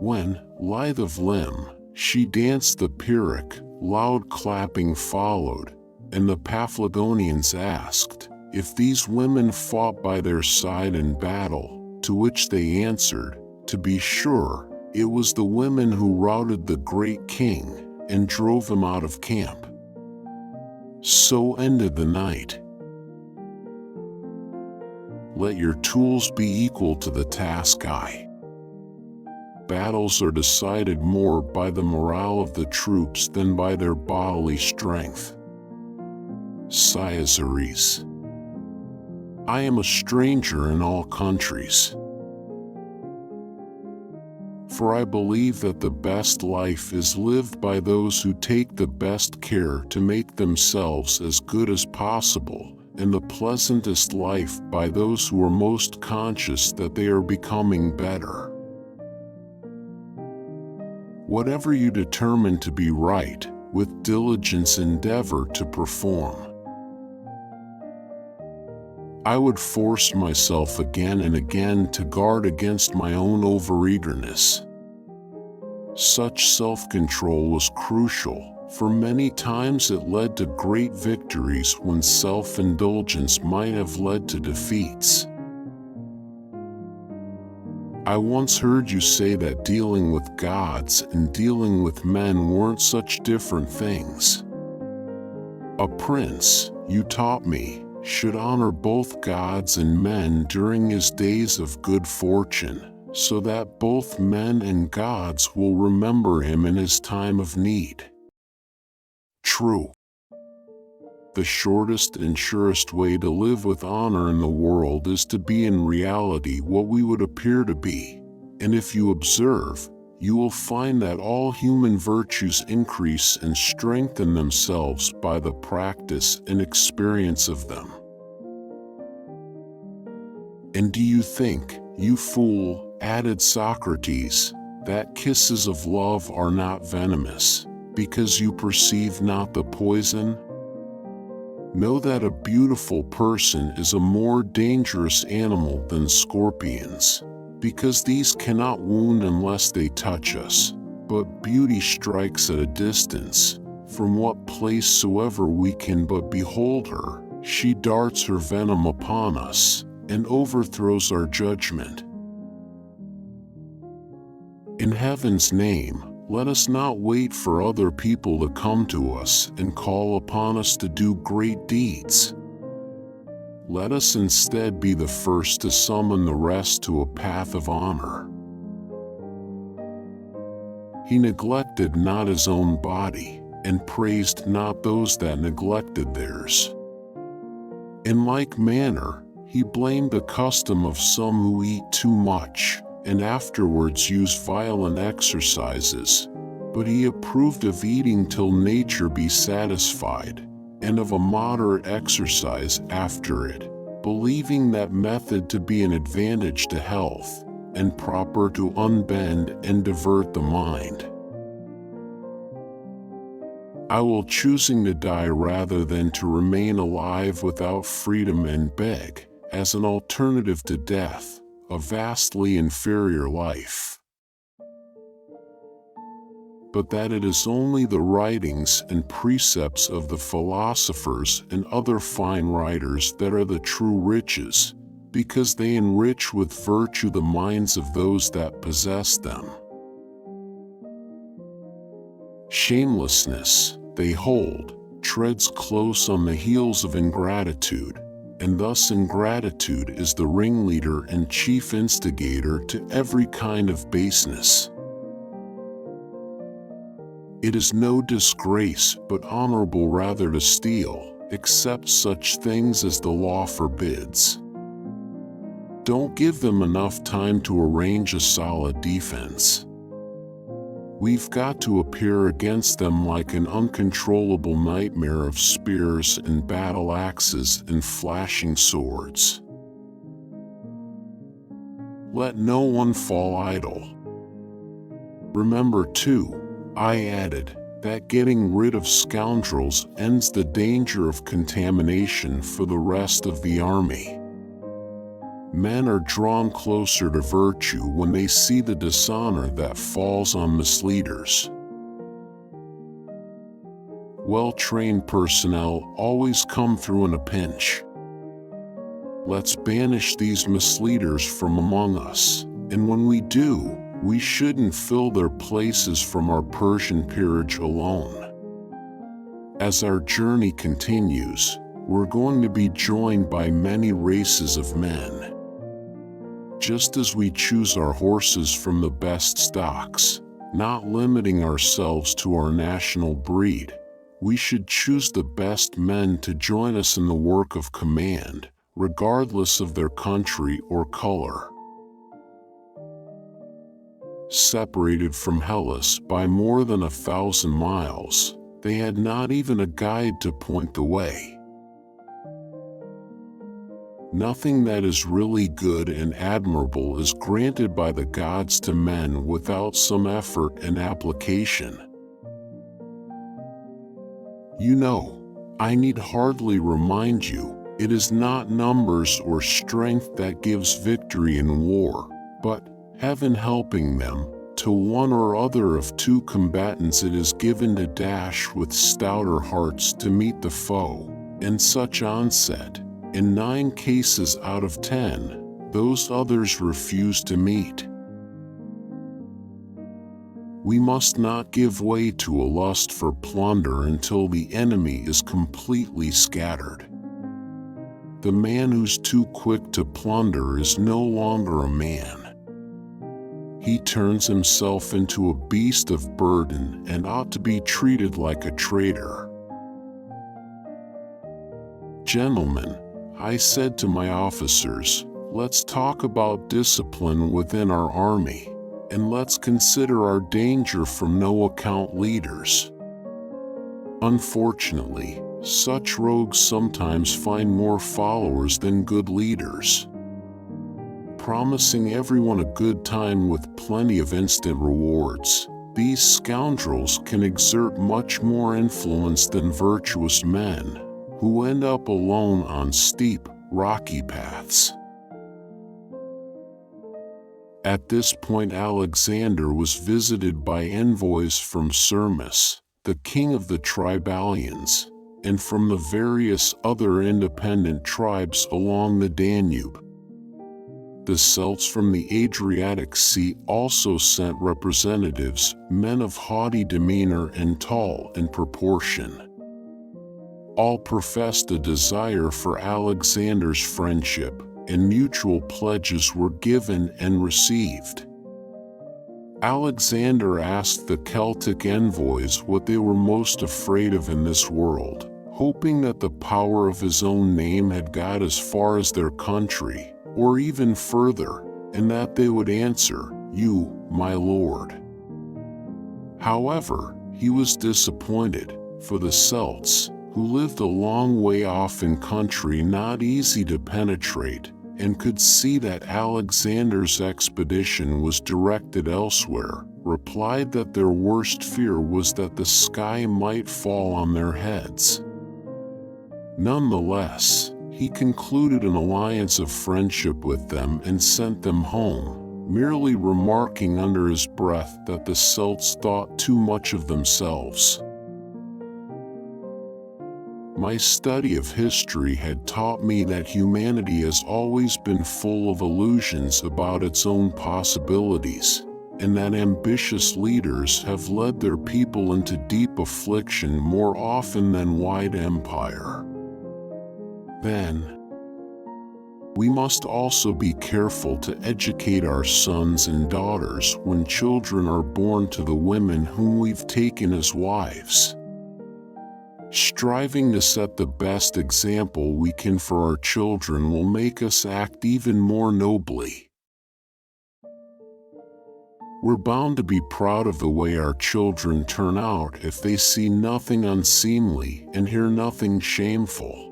When, lithe of limb, she danced the Pyrrhic, loud clapping followed, and the Paphlagonians asked if these women fought by their side in battle, to which they answered, to be sure, it was the women who routed the great king and drove him out of camp. So ended the night. Let your tools be equal to the task. Battles are decided more by the morale of the troops than by their bodily strength. Cyrus. I am a stranger in all countries. For I believe that the best life is lived by those who take the best care to make themselves as good as possible, and the pleasantest life by those who are most conscious that they are becoming better. Whatever you determine to be right, with diligence endeavor to perform. I would force myself again and again to guard against my own overeagerness. Such self-control was crucial, for many times it led to great victories when self-indulgence might have led to defeats. I once heard you say that dealing with gods and dealing with men weren't such different things. A prince, you taught me, should honor both gods and men during his days of good fortune, so that both men and gods will remember him in his time of need. True. The shortest and surest way to live with honor in the world is to be in reality what we would appear to be, and if you observe, you will find that all human virtues increase and strengthen themselves by the practice and experience of them. And do you think, you fool, added Socrates, that kisses of love are not venomous, because you perceive not the poison? Know that a beautiful person is a more dangerous animal than scorpions, because these cannot wound unless they touch us, but beauty strikes at a distance, from what place soever we can but behold her, she darts her venom upon us, and overthrows our judgment. In heaven's name, let us not wait for other people to come to us and call upon us to do great deeds. Let us instead be the first to summon the rest to a path of honor. He neglected not his own body, and praised not those that neglected theirs. In like manner, he blamed the custom of some who eat too much, and afterwards use violent exercises, but he approved of eating till nature be satisfied, and of a moderate exercise after it, believing that method to be an advantage to health, and proper to unbend and divert the mind. I will choosing to die rather than to remain alive without freedom and beg, as an alternative to death, a vastly inferior life. But that it is only the writings and precepts of the philosophers and other fine writers that are the true riches, because they enrich with virtue the minds of those that possess them. Shamelessness, they hold, treads close on the heels of ingratitude, and thus ingratitude is the ringleader and chief instigator to every kind of baseness. It is no disgrace but honorable rather to steal, except such things as the law forbids. Don't give them enough time to arrange a solid defense. We've got to appear against them like an uncontrollable nightmare of spears and battle axes and flashing swords. Let no one fall idle. Remember too, I added, that getting rid of scoundrels ends the danger of contamination for the rest of the army. Men are drawn closer to virtue when they see the dishonor that falls on misleaders. Well-trained personnel always come through in a pinch. Let's banish these misleaders from among us, and when we do, we shouldn't fill their places from our Persian peerage alone. As our journey continues, we're going to be joined by many races of men. Just as we choose our horses from the best stocks, not limiting ourselves to our national breed, we should choose the best men to join us in the work of command, regardless of their country or color. Separated from Hellas by more than 1,000 miles, they had not even a guide to point the way. Nothing that is really good and admirable is granted by the gods to men without some effort and application. You know, I need hardly remind you, it is not numbers or strength that gives victory in war, but, heaven helping them, to one or other of two combatants it is given to dash with stouter hearts to meet the foe, and such onset, in 9 cases out of 10, those others refuse to meet. We must not give way to a lust for plunder until the enemy is completely scattered. The man who's too quick to plunder is no longer a man. He turns himself into a beast of burden and ought to be treated like a traitor. Gentlemen, I said to my officers, let's talk about discipline within our army, and let's consider our danger from no-account leaders. Unfortunately, such rogues sometimes find more followers than good leaders. Promising everyone a good time with plenty of instant rewards, these scoundrels can exert much more influence than virtuous men, who end up alone on steep, rocky paths. At this point Alexander was visited by envoys from Syrmis, the king of the Tribalians, and from the various other independent tribes along the Danube. The Celts from the Adriatic Sea also sent representatives, men of haughty demeanor and tall in proportion. All professed a desire for Alexander's friendship, and mutual pledges were given and received. Alexander asked the Celtic envoys what they were most afraid of in this world, hoping that the power of his own name had got as far as their country, or even further, and that they would answer, "You, my lord." However, he was disappointed, for the Celts, who lived a long way off in country not easy to penetrate, and could see that Alexander's expedition was directed elsewhere, replied that their worst fear was that the sky might fall on their heads. Nonetheless, he concluded an alliance of friendship with them and sent them home, merely remarking under his breath that the Celts thought too much of themselves. My study of history had taught me that humanity has always been full of illusions about its own possibilities, and that ambitious leaders have led their people into deep affliction more often than wide empire. Then, we must also be careful to educate our sons and daughters when children are born to the women whom we've taken as wives. Striving to set the best example we can for our children will make us act even more nobly. We're bound to be proud of the way our children turn out if they see nothing unseemly and hear nothing shameful.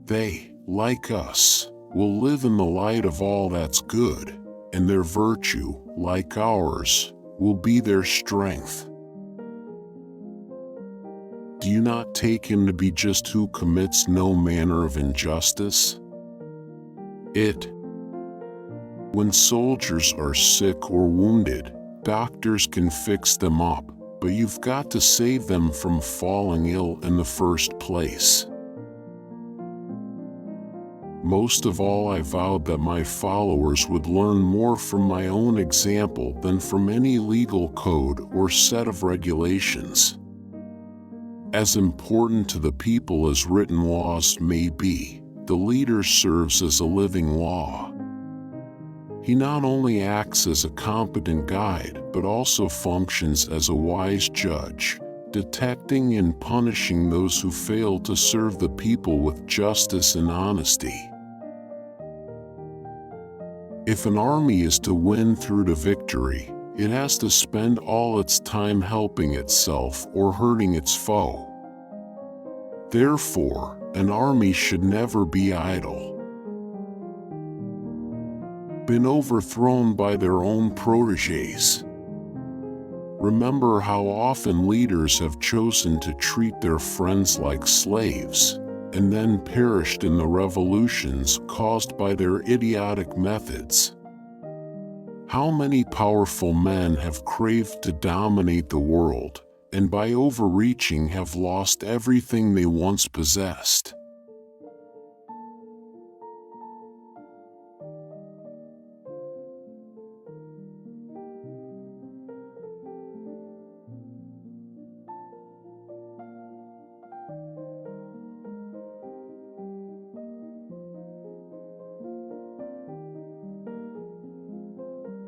They, like us, will live in the light of all that's good, and their virtue, like ours, will be their strength. Do you not take him to be just who commits no manner of injustice? When soldiers are sick or wounded, doctors can fix them up, but you've got to save them from falling ill in the first place. Most of all, I vowed that my followers would learn more from my own example than from any legal code or set of regulations. As important to the people as written laws may be, the leader serves as a living law. He not only acts as a competent guide, but also functions as a wise judge, detecting and punishing those who fail to serve the people with justice and honesty. If an army is to win through to victory, it has to spend all its time helping itself or hurting its foe. Therefore, an army should never be idle, been overthrown by their own protégés. Remember how often leaders have chosen to treat their friends like slaves, and then perished in the revolutions caused by their idiotic methods. How many powerful men have craved to dominate the world, and by overreaching have lost everything they once possessed?